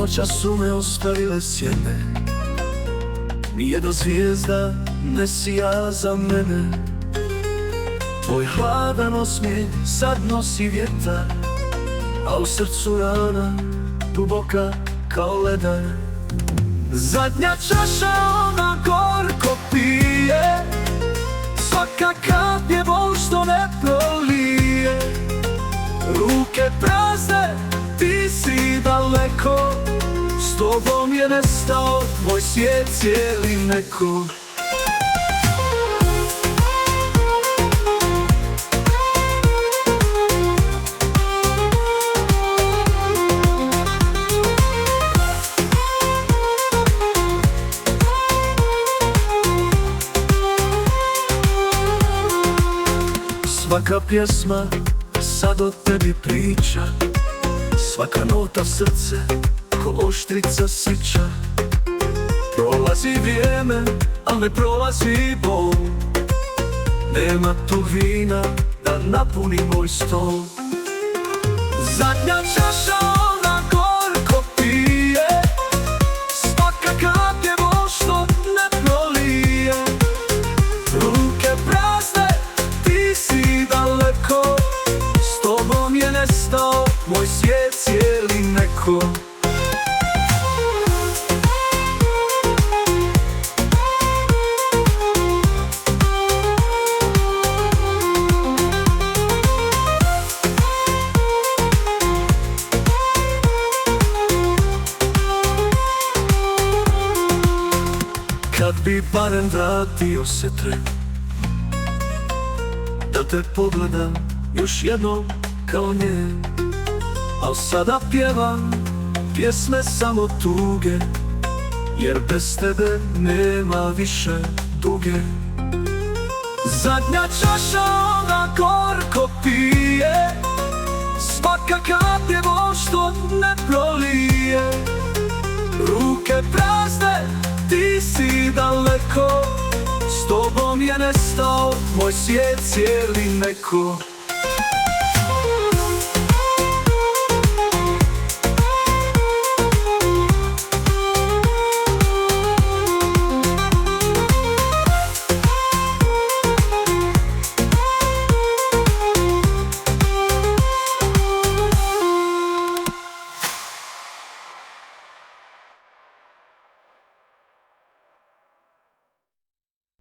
Noća su me ostavile sjene, nijedna zvijezda ne sija za mene. Tvoj hladan osmijeh sad nosi vjetar, a u srcu rana duboka kao ledar. Zadnja čaša ona gorko pije, svaka kap je bol što ne prolije. Ruke prazne, ti si daleko, s tobom je nestao moj svijet cijeli neko. Svaka pjesma sad o tebi priča, svaka nota srce ko oštrica sića. Prolazi vrijeme, al ne prolazi bol, nema tu vina da napuni moj stol. Zadnja čaša ona gorko pije, svaka kap je bol što ne prolije. Ruke prazne, ti si daleko, s tobom je nestao moj svijet cijeli neko. Kad bi barem vratio se tren, da te pogledam još jednom kao nje. Al sada pjevam pjesme samo tuge, jer bez tebe nema više tuge. Zadnja čaša ona gorko pije, svaka kap je bol što ne prolije. Ruke prazne, ti si daleko, s tobom je nestao moj svijet cijeli neko.